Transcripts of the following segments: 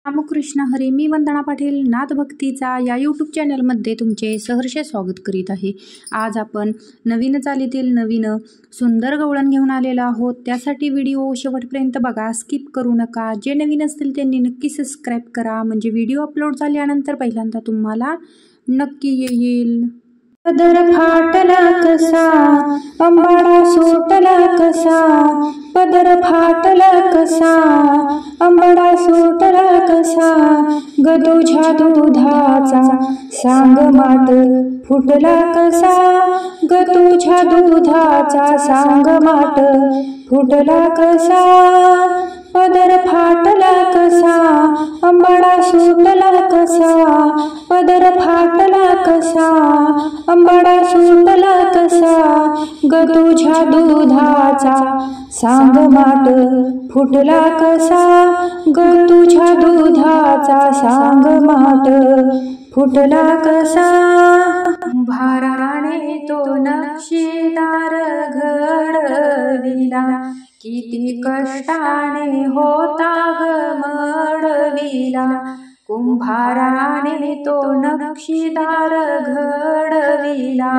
रामकृष्ण हरी. मी वंदना पाटील नाथभक्तीचा या यूट्यूब चॅनलमध्ये तुमचे सहर्ष स्वागत करीत आहे. आज आपण नवीन चालीतील नवीन सुंदर गवळण घेऊन आलेलो आहोत. त्यासाठी व्हिडिओ शेवटपर्यंत बघा, स्किप करू नका. जे नवीन असतील त्यांनी नक्की सबस्क्राईब करा, म्हणजे व्हिडिओ अपलोड झाल्यानंतर पहिल्यांदा तुम्हाला नक्की येईल. पदर फाटला कसा, अंबाडा सुटला कसा, पदर फाटला कसा, अंबाडा सुटला कसा, ग तुझ्या दुधाचा सांग माट फुटला कसा, ग तुझ्या दुधाचा सांग माट फुटला कसा, पदर फाटला कसा, अंबाडा सुटला कसा, पदर फाटला कसा, अंबाडा सुटला कसा, ग तुझ्या दुधाचा सांग माट फुटला कसा, ग तुझ्या दुधाचा सांग माट फुटला कसा. भाराने तो नक्षीदार घडविला, किती कष्टाने होता ग मडविला. कुंभाराने तो नक्षीदार घडविला,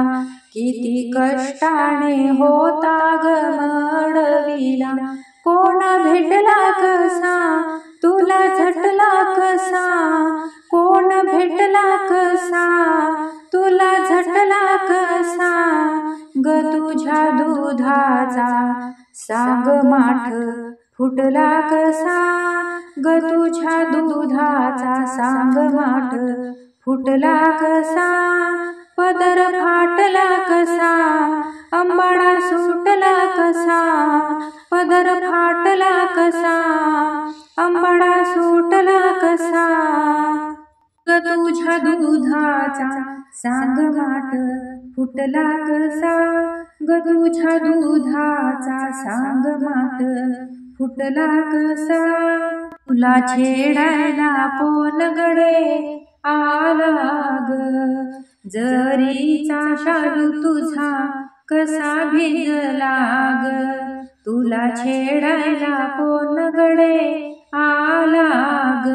किती कष्टाने होता ग मडविला. कोण भेटला कसा, तुला झटला कसा, कोण भेटला कसा, तुला झटला कसा, ग तुझ्या दुधाचा सांग माठ फुटला कसा, ग तुझ्या दुधाचा सांग माठ फुटला कसा, पदर फाटला कसा, अंबाडा सुटला कसा, पदर फाटला कसा, अंबाडा सुटला कसा, ग तुझ्या दुधाचा सांग माठ फुटला कसा, ग तुझ्या दुधाचा सांग माठ फुटला कसा. तुला छेडायला कोण गडे आला ग, जरीचा शालू तुझा कसा भिजला ग. तुला छेडायला कोण गडे आला ग,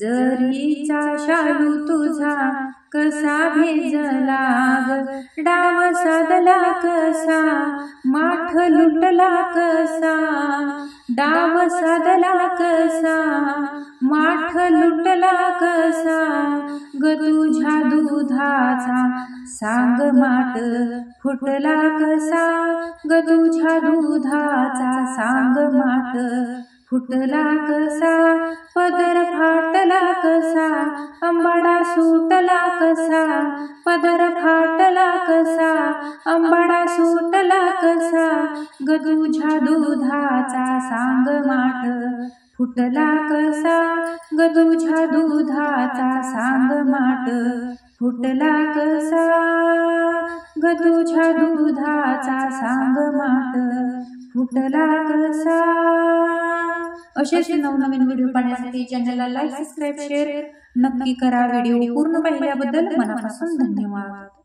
जरीचा शालू तुझा कसा भिजला ग. डाव साधला कसा, माठ लुटला कसा, डाव साधला कसा, माठ लुटला कसा, ग तुझ्या दुधाचा सांग माठ फुटला कसा, ग तुझ्या दुधाचा सांग माठ फुटला कसा, पदर फाटला कसा, अंबाडा सुटला कसा, पदर फाटला कसा, अंबाडा सुटला कसा, ग तुझ्या दुधाचा सांग माठ फुटला कसा, ग तुझ्या दुधाचा सांग माठ फुटला कसा, ग तुझ्या दुधाचा सांग माठ फुटला कसा. असेच नवनवीन व्हिडिओ पाहण्यासाठी चॅनलला लाईक, सबस्क्राईब, शेअर नक्की करा. व्हिडिओ पूर्ण पाहिल्याबद्दल मनापासून धन्यवाद.